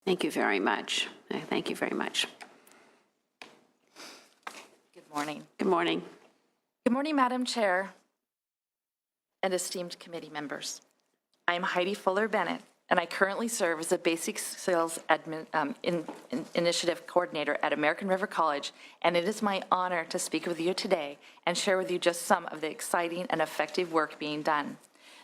Thank you very much. Thank you very much. Good morning. Good morning. Good morning, Madam Chair and esteemed committee members. I am Heidi Fuller Bennett, and I currently serve as a Basic Skills Initiative Coordinator at American River College, and it is my honor to speak with you today and share with you just some of the exciting and effective work being done.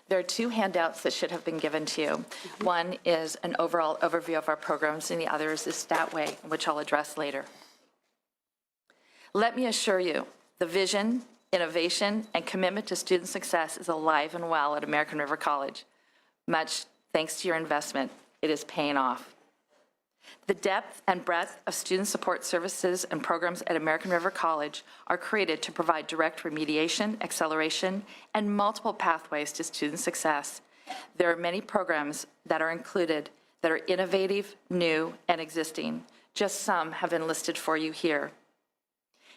There are two handouts that should have been given to you. One is an overall overview of our programs, and the other is the Statway, which I'll address later. Let me assure you, the vision, innovation, and commitment to student success is alive and well at American River College. Much thanks to your investment, it is paying off. The depth and breadth of student support services and programs at American River College are created to provide direct remediation, acceleration, and multiple pathways to student success. There are many programs that are included that are innovative, new, and existing. Just some have been listed for you here.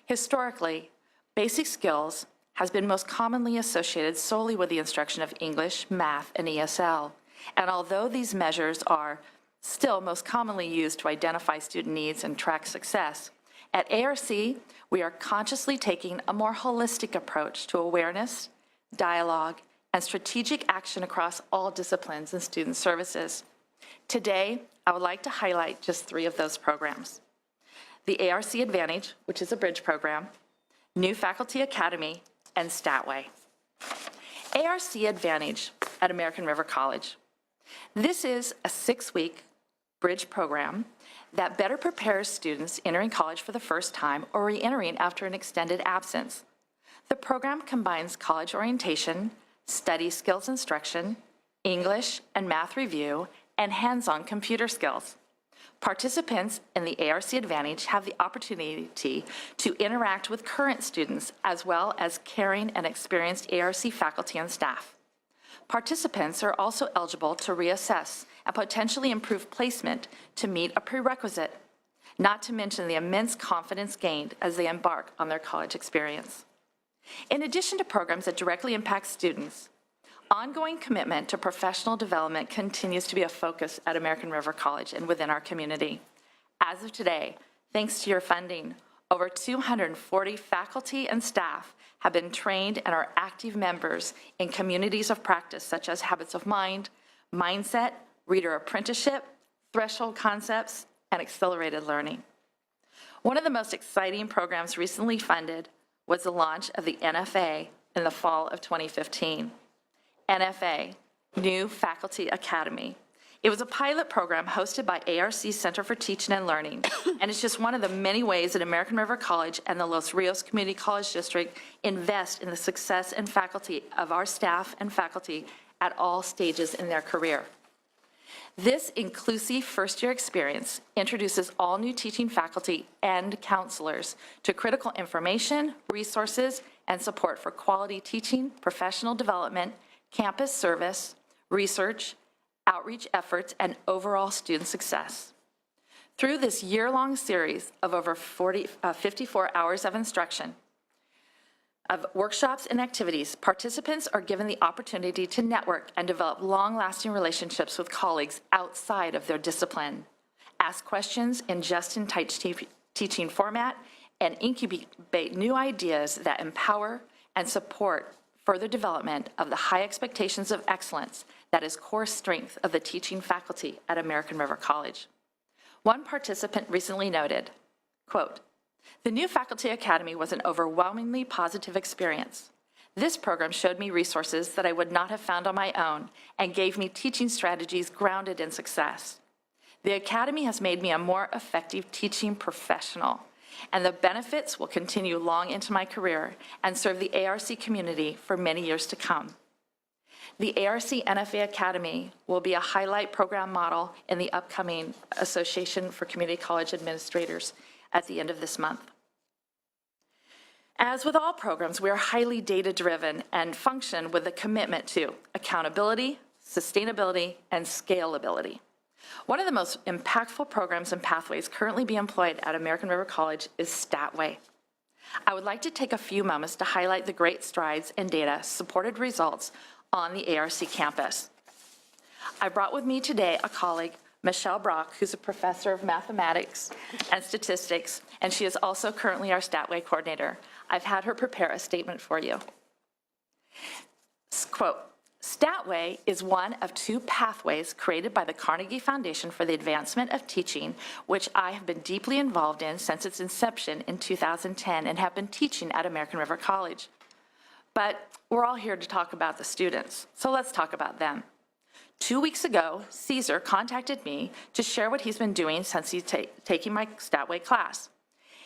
Historically, basic skills has been most commonly associated solely with the instruction of English, math, and ESL. And although these measures are still most commonly used to identify student needs and track success, at ARC, we are consciously taking a more holistic approach to awareness, dialogue, and strategic action across all disciplines and student services. Today, I would like to highlight just 3 of those programs. The ARC Advantage, which is a bridge program, New Faculty Academy, and Statway. ARC Advantage at American River College. This is a 6-week bridge program that better prepares students entering college for the first time or re-entering after an extended absence. The program combines college orientation, study skills instruction, English and math review, and hands-on computer skills. Participants in the ARC Advantage have the opportunity to interact with current students as well as caring and experienced ARC faculty and staff. Participants are also eligible to reassess and potentially improve placement to meet a prerequisite, not to mention the immense confidence gained as they embark on their college experience. In addition to programs that directly impact students, ongoing commitment to professional development continues to be a focus at American River College and within our community. As of today, thanks to your funding, over 240 faculty and staff have been trained and are active members in communities of practice such as Habits of Mind, Mindset, Reader Apprenticeship, Threshold Concepts, and Accelerated Learning. One of the most exciting programs recently funded was the launch of the NFA in the fall of 2015. NFA, New Faculty Academy. It was a pilot program hosted by ARC's Center for Teaching and Learning, and it's just one of the many ways that American River College and the Los Rios Community College District invest in the success and faculty of our staff and faculty at all stages in their career. This inclusive first-year experience introduces all new teaching faculty and counselors to critical information, resources, and support for quality teaching, professional development, campus service, research, outreach efforts, and overall student success. Through this year-long series of over 54 hours of instruction, of workshops and activities, participants are given the opportunity to network and develop long-lasting relationships with colleagues outside of their discipline, ask questions in just-in-time teaching format, and incubate new ideas that empower and support further development of the high expectations of excellence that is core strength of the teaching faculty at American River College. One participant recently noted, quote, "The New Faculty Academy was an overwhelmingly positive experience. This program showed me resources that I would not have found on my own and gave me teaching strategies grounded in success. The Academy has made me a more effective teaching professional, and the benefits will continue long into my career and serve the ARC community for many years to come." The ARC NFA Academy will be a highlight program model in the upcoming Association for Community College Administrators at the end of this month. As with all programs, we are highly data-driven and function with a commitment to accountability, sustainability, and scalability. One of the most impactful programs and pathways currently being employed at American River College is Statway. I would like to take a few moments to highlight the great strides and data-supported results on the ARC campus. I brought with me today a colleague Michelle Brock, who's a professor of mathematics and statistics, and she is also currently our Statway coordinator. I've had her prepare a statement for you. Quote, Statway is one of two pathways created by the Carnegie Foundation for the Advancement of Teaching, which I have been deeply involved in since its inception in 2010 and have been teaching at American River College. But we're all here to talk about the students, so let's talk about them. 2 weeks ago, Caesar contacted me to share what he's been doing since he's taking my Statway class.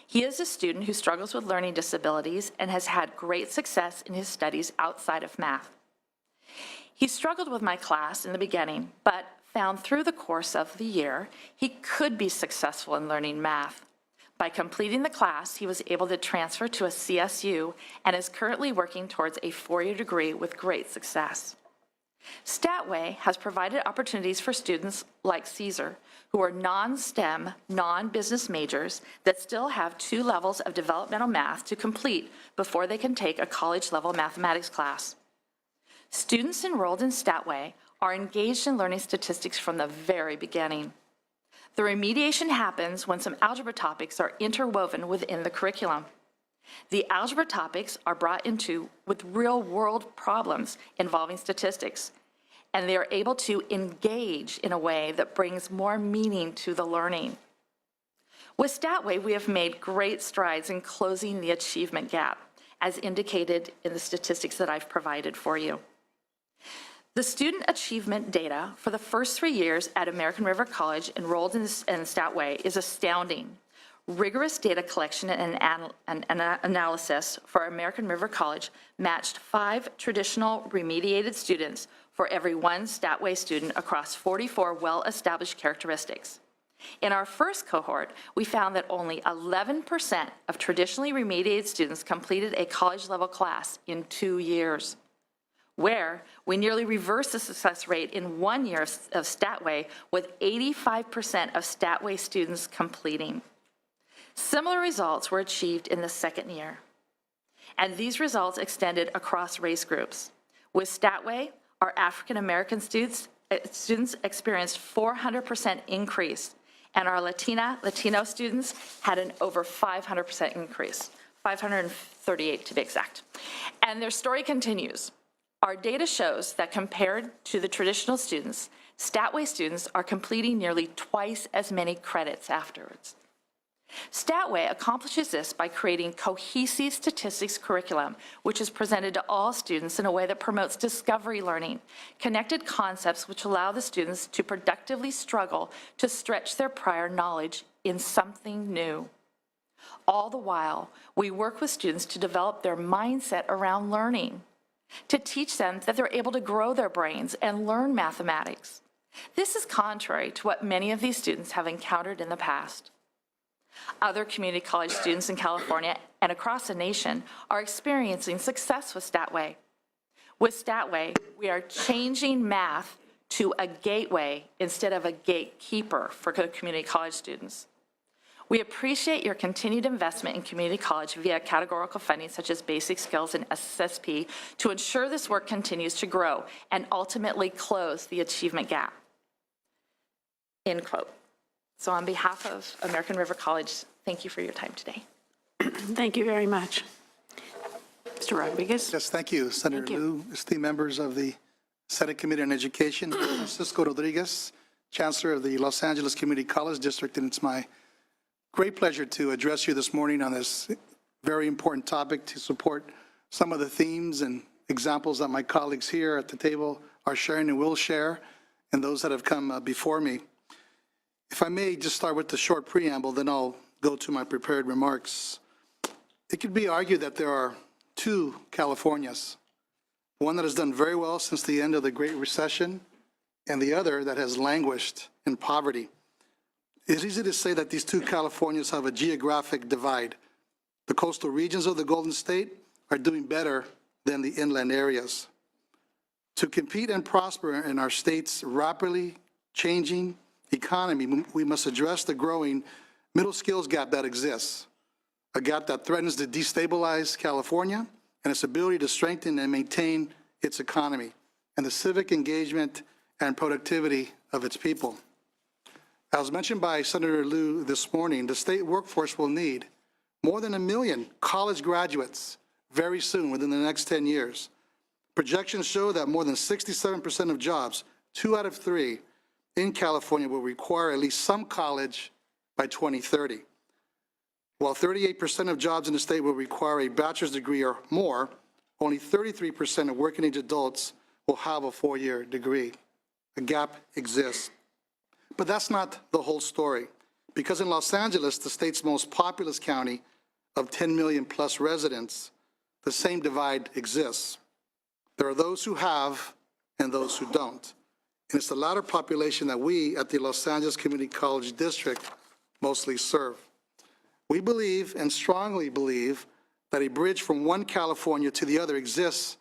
He is a student who struggles with learning disabilities and has had great success in his studies outside of math. He struggled with my class in the beginning, but found through the course of the year he could be successful in learning math. By completing the class, he was able to transfer to a CSU and is currently working towards a 4-year degree with great success. Statway has provided opportunities for students like Caesar, who are non-STEM, non-business majors that still have 2 levels of developmental math to complete before they can take a college-level mathematics class. Students enrolled in Statway are engaged in learning statistics from the very beginning. The remediation happens when some algebra topics are interwoven within the curriculum. The algebra topics are brought into with real-world problems involving statistics, and they are able to engage in a way that brings more meaning to the learning. With Statway, we have made great strides in closing the achievement gap, as indicated in the statistics that I've provided for you. The student achievement data for the first 3 years at American River College enrolled in Statway is astounding. Rigorous data collection and analysis for American River College matched 5 traditional remediated students for every 1 Statway student across 44 well-established characteristics. In our first cohort, we found that only 11% of traditionally remediated students completed a college-level class in 2 years, where we nearly reversed the success rate in 1 year of Statway, with 85% of Statway students completing. Similar results were achieved in the second year, and these results extended across race groups. With Statway, our African-American students experienced 400% increase, and our Latino students had an over 500% increase, 538 to be exact. And their story continues. Our data shows that compared to the traditional students, Statway students are completing nearly twice as many credits afterwards. Statway accomplishes this by creating cohesive statistics curriculum, which is presented to all students in a way that promotes discovery learning, connected concepts which allow the students to productively struggle to stretch their prior knowledge in something new. All the while, we work with students to develop their mindset around learning, to teach them that they're able to grow their brains and learn mathematics. This is contrary to what many of these students have encountered in the past. Other community college students in California and across the nation are experiencing success with Statway. With Statway, we are changing math to a gateway instead of a gatekeeper for community college students. We appreciate your continued investment in community college via categorical funding such as Basic Skills and SSP to ensure this work continues to grow and ultimately close the achievement gap. End quote. So on behalf of American River College, thank you for your time today. Thank you very much. Mr. Rodriguez? Yes, thank you, Senator Liu, esteemed members of the Senate Committee on Education, Francisco Rodriguez, Chancellor of the Los Angeles Community College District, and it's my great pleasure to address you this morning on this very important topic to support some of the themes and examples that my colleagues here at the table are sharing and will share, and those that have come before me. If I may just start with the short preamble, then I'll go to my prepared remarks. It could be argued that there are 2 Californias, one that has done very well since the end of the Great Recession, and the other that has languished in poverty. It's easy to say that these 2 Californias have a geographic divide. The coastal regions of the Golden State are doing better than the inland areas. To compete and prosper in our state's rapidly changing economy, we must address the growing middle skills gap that exists, a gap that threatens to destabilize California and its ability to strengthen and maintain its economy and the civic engagement and productivity of its people. As mentioned by Senator Liu this morning, the state workforce will need more than 1 million college graduates very soon, within the next 10 years. Projections show that more than 67% of jobs, 2 out of 3 in California, will require at least some college by 2030. While 38% of jobs in the state will require a bachelor's degree or more, only 33% of working-age adults will have a 4-year degree. A gap exists. But that's not the whole story, because in Los Angeles, the state's most populous county of 10 million plus residents, the same divide exists. There are those who have and those who don't. And it's the latter population that we at the Los Angeles Community College District mostly serve. We believe and strongly believe that a bridge from one California to the other exists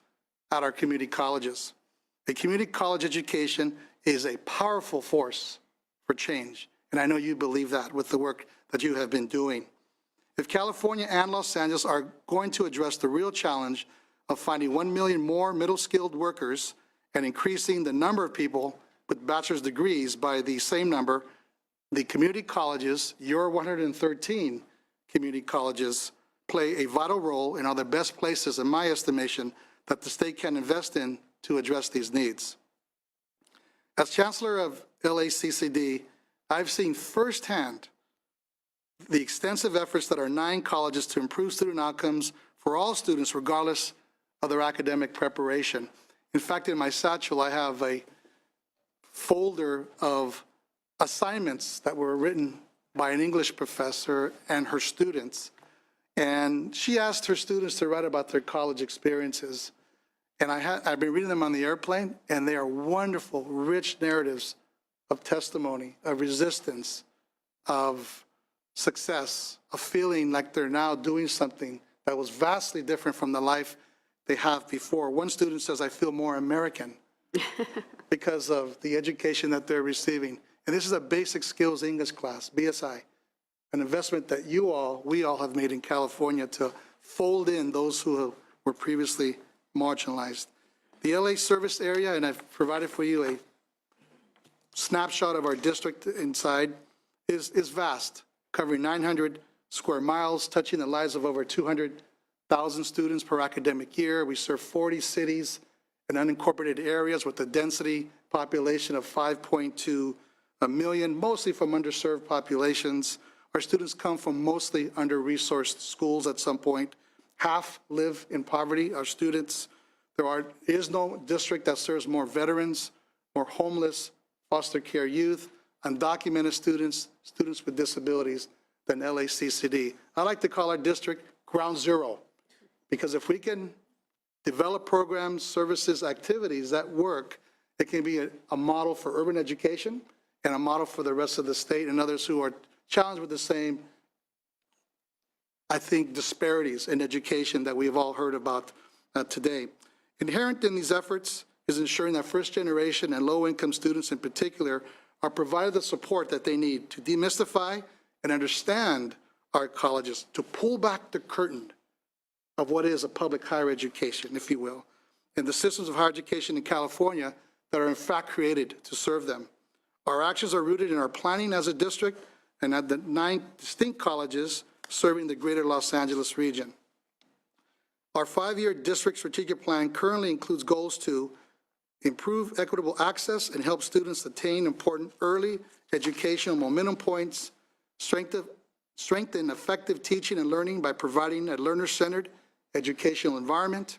at our community colleges. A community college education is a powerful force for change, and I know you believe that with the work that you have been doing. If California and Los Angeles are going to address the real challenge of finding 1 million more middle-skilled workers and increasing the number of people with bachelor's degrees by the same number, the community colleges, your 113 community colleges, play a vital role and are the best places, in my estimation, that the state can invest in to address these needs. As Chancellor of LACCD, I've seen firsthand the extensive efforts that our 9 colleges to improve student outcomes for all students, regardless of their academic preparation. In fact, in my satchel, I have a folder of assignments that were written by an English professor and her students. And she asked her students to write about their college experiences. And I've been reading them on the airplane, and they are wonderful, rich narratives of testimony, of resistance, of success, of feeling like they're now doing something that was vastly different from the life they have before. One student says, I feel more American because of the education that they're receiving. And this is a basic skills English class, BSI, an investment that we all have made in California to fold in those who were previously marginalized. The LA service area, and I've provided for you a snapshot of our district inside, is vast, covering 900 square miles, touching the lives of over 200,000 students per academic year. We serve 40 cities and unincorporated areas with a density population of 5.2 million, mostly from underserved populations. Our students come from mostly under-resourced schools at some point. Half live in poverty, our students. There is no district that serves more veterans, more homeless, foster care youth, undocumented students, students with disabilities than LACCD. I like to call our district ground zero, because if we can develop programs, services, activities that work, it can be a model for urban education and a model for the rest of the state and others who are challenged with the same, I think, disparities in education that we've all heard about today. Inherent in these efforts is ensuring that first generation and low-income students in particular are provided the support that they need to demystify and understand our colleges, to pull back the curtain of what is a public higher education, if you will, and the systems of higher education in California that are in fact created to serve them. Our actions are rooted in our planning as a district and at the 9 distinct colleges serving the greater Los Angeles region. Our 5-year district strategic plan currently includes goals to improve equitable access and help students attain important early educational momentum points, strengthen effective teaching and learning by providing a learner-centered educational environment,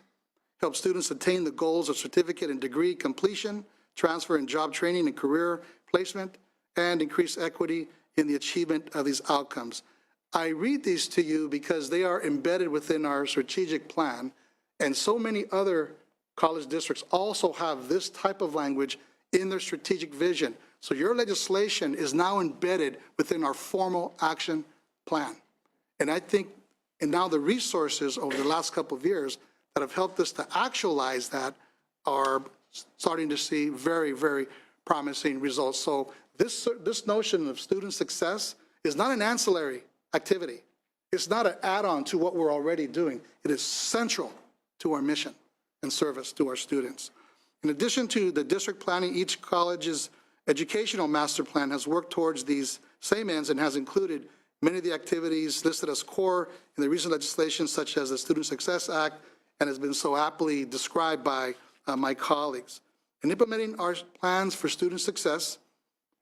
help students attain the goals of certificate and degree completion, transfer and job training and career placement, and increase equity in the achievement of these outcomes. I read these to you because they are embedded within our strategic plan, and so many other college districts also have this type of language in their strategic vision. So your legislation is now embedded within our formal action plan. And I think, and now the resources over the last couple of years that have helped us to actualize that are starting to see very, very promising results. So this notion of student success is not an ancillary activity. It's not an add-on to what we're already doing. It is central to our mission and service to our students. In addition to the district planning, each college's educational master plan has worked towards these same ends and has included many of the activities listed as core in the recent legislation, such as the Student Success Act, and has been so aptly described by my colleagues. In implementing our plans for student success,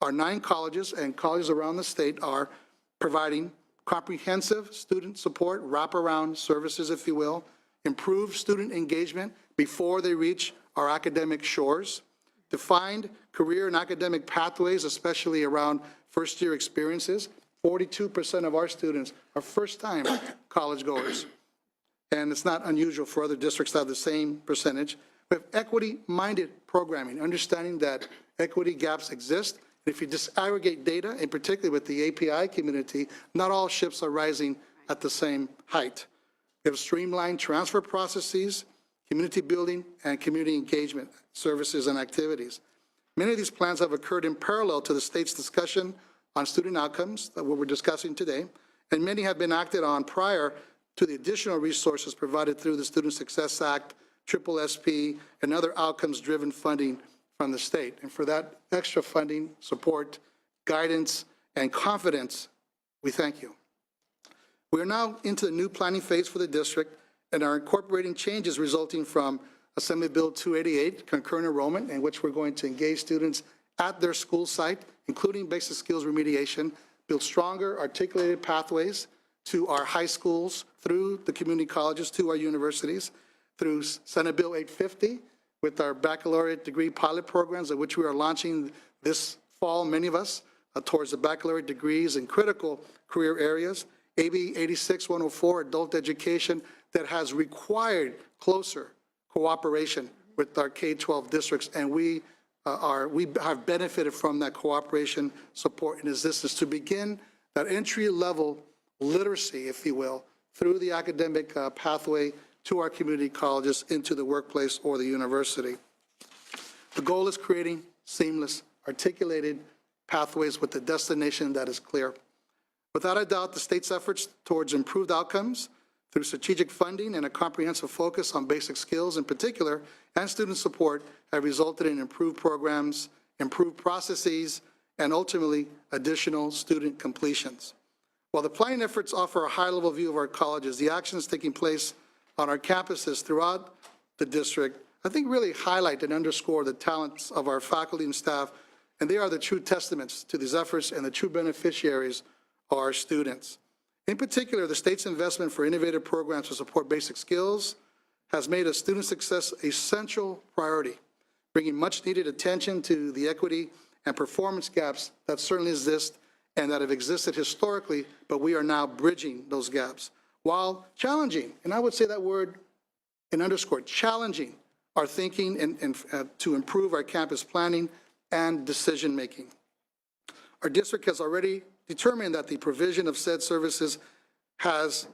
our 9 colleges and colleges around the state are providing comprehensive student support, wraparound services, if you will, improved student engagement before they reach our academic shores, defined career and academic pathways, especially around first-year experiences. 42% of our students are first-time college goers, and it's not unusual for other districts to have the same percentage. We have equity-minded programming, understanding that equity gaps exist. If you disaggregate data, and particularly with the API community, not all ships are rising at the same height. We have streamlined transfer processes, community building, and community engagement services and activities. Many of these plans have occurred in parallel to the state's discussion on student outcomes, that what we're discussing today, and many have been acted on prior to the additional resources provided through the Student Success Act, SSSP, and other outcomes-driven funding from the state. And for that extra funding, support, guidance, and confidence, we thank you. We are now into the new planning phase for the district and are incorporating changes resulting from Assembly Bill 288, concurrent enrollment, in which we're going to engage students at their school site, including basic skills remediation, build stronger articulated pathways to our high schools, through the community colleges, to our universities, through Senate Bill 850, with our baccalaureate degree pilot programs, of which we are launching this fall, many of us, towards the baccalaureate degrees in critical career areas. AB 86-104, adult education, that has required closer cooperation with our K-12 districts, and we have benefited from that cooperation, support, and assistance to begin that entry-level literacy, if you will, through the academic pathway to our community colleges, into the workplace or the university. The goal is creating seamless, articulated pathways with a destination that is clear. Without a doubt, the state's efforts towards improved outcomes through strategic funding and a comprehensive focus on basic skills in particular and student support have resulted in improved programs, improved processes, and ultimately additional student completions. While the planning efforts offer a high-level view of our colleges, the actions taking place on our campuses throughout the district, I think, really highlight and underscore the talents of our faculty and staff, and they are the true testaments to these efforts and the true beneficiaries are our students. In particular, the state's investment for innovative programs to support basic skills has made a student success a central priority, bringing much needed attention to the equity and performance gaps that certainly exist and that have existed historically, but we are now bridging those gaps while challenging, and I would say that word and underscore, challenging our thinking and to improve our campus planning and decision-making. Our district has already determined that the provision of said services has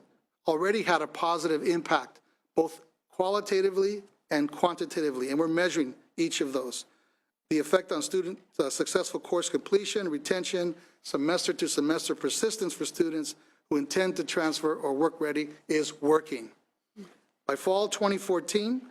already had a positive impact, both qualitatively and quantitatively, and we're measuring each of those. The effect on student successful course completion, retention, semester-to-semester persistence for students who intend to transfer or work ready is working. By fall 2014,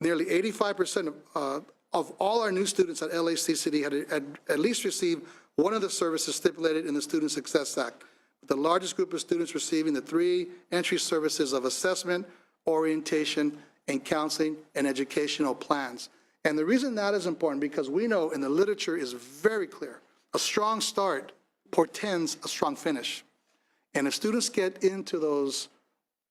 nearly 85% of all our new students at LACCD had at least received one of the services stipulated in the Student Success Act, with the largest group of students receiving the 3 entry services of assessment, orientation, and counseling and educational plans. And the reason that is important, because we know, and the literature is very clear, a strong start portends a strong finish. And if students get into those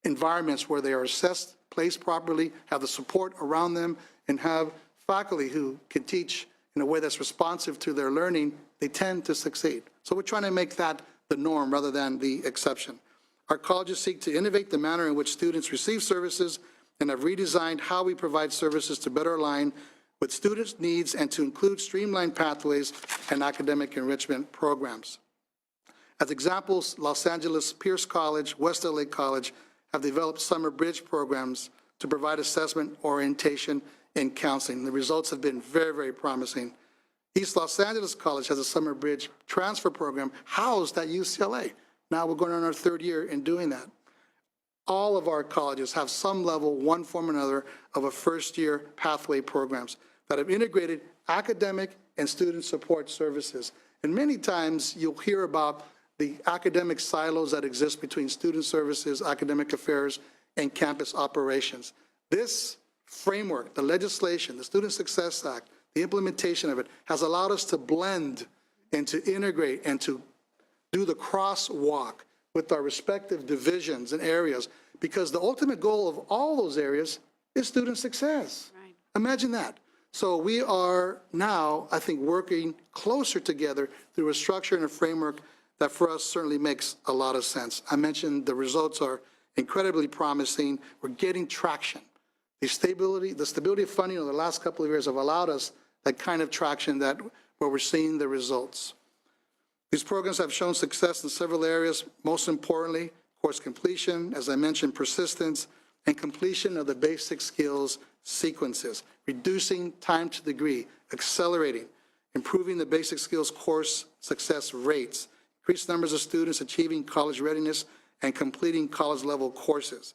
environments where they are assessed, placed properly, have the support around them, and have faculty who can teach in a way that's responsive to their learning, they tend to succeed. So we're trying to make that the norm rather than the exception. Our colleges seek to innovate the manner in which students receive services and have redesigned how we provide services to better align with students' needs and to include streamlined pathways and academic enrichment programs. As examples, Los Angeles Pierce College, West LA College have developed summer bridge programs to provide assessment, orientation, and counseling. The results have been very, very promising. East Los Angeles College has a summer bridge transfer program housed at UCLA. Now we're going on our 3rd year in doing that. All of our colleges have some level, one form or another, of a first-year pathway programs that have integrated academic and student support services. And many times you'll hear about the academic silos that exist between student services, academic affairs, and campus operations. This framework, the legislation, the Student Success Act, the implementation of it has allowed us to blend and to integrate and to do the crosswalk with our respective divisions and areas, because the ultimate goal of all those areas is student success. Right. Imagine that. So we are now, I think, working closer together through a structure and a framework that for us certainly makes a lot of sense. I mentioned the results are incredibly promising. We're getting traction. The stability of funding over the last couple of years have allowed us that kind of traction that where we're seeing the results. These programs have shown success in several areas, most importantly, course completion, as I mentioned, persistence, and completion of the basic skills sequences, reducing time to degree, accelerating, improving the basic skills course success rates, increased numbers of students achieving college readiness and completing college-level courses.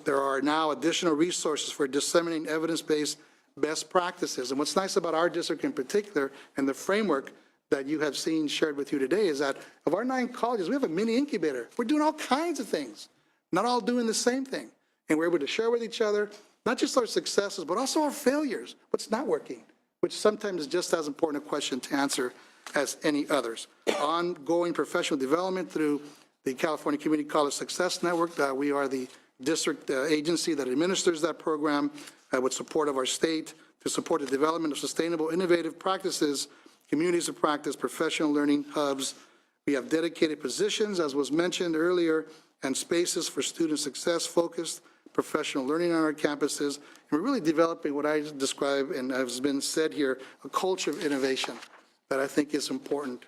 There are now additional resources for disseminating evidence-based best practices. And what's nice about our district in particular and the framework that you have seen shared with you today is that of our 9 colleges, we have a mini incubator. We're doing all kinds of things, not all doing the same thing. And we're able to share with each other, not just our successes, but also our failures, what's not working, which sometimes is just as important a question to answer as any others. Ongoing professional development through the California Community College Success Network. We are the district agency that administers that program with support of our state to support the development of sustainable, innovative practices, communities of practice, professional learning hubs. We have dedicated positions, as was mentioned earlier, and spaces for student success-focused professional learning on our campuses. And we're really developing what I describe and has been said here, a culture of innovation that I think is important.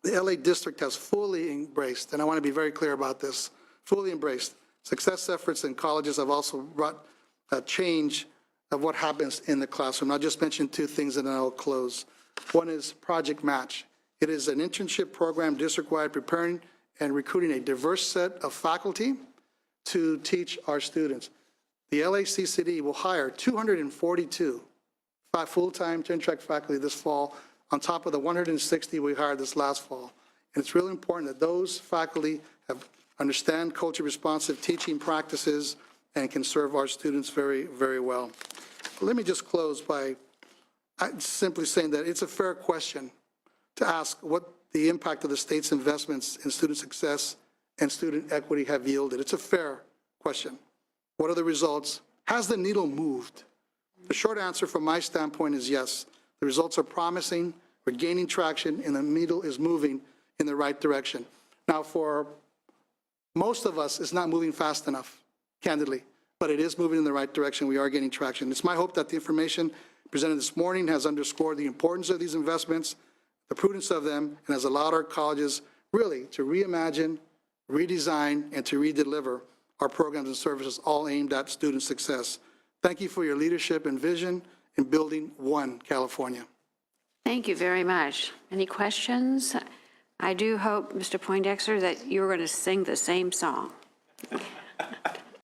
The LA district has fully embraced, and I want to be very clear about this, fully embraced. Success efforts in colleges have also brought a change of what happens in the classroom. I'll just mention 2 things and then I'll close. One is Project Match. It is an internship program district-wide preparing and recruiting a diverse set of faculty to teach our students. The LACCD will hire 242 full-time tenure-track faculty this fall on top of the 160 we hired this last fall. And it's really important that those faculty understand culture-responsive teaching practices and can serve our students very, very well. Let me just close by simply saying that it's a fair question to ask what the impact of the state's investments in student success and student equity have yielded. It's a fair question. What are the results? Has the needle moved? The short answer from my standpoint is yes. The results are promising, we're gaining traction, and the needle is moving in the right direction. Now, for most of us, it's not moving fast enough, candidly, but it is moving in the right direction. We are gaining traction. It's my hope that the information presented this morning has underscored the importance of these investments, the prudence of them, and has allowed our colleges really to reimagine, redesign, and to redeliver our programs and services all aimed at student success. Thank you for your leadership and vision in building one California. Thank you very much. Any questions? I do hope, Mr. Poindexter, that you're going to sing the same song.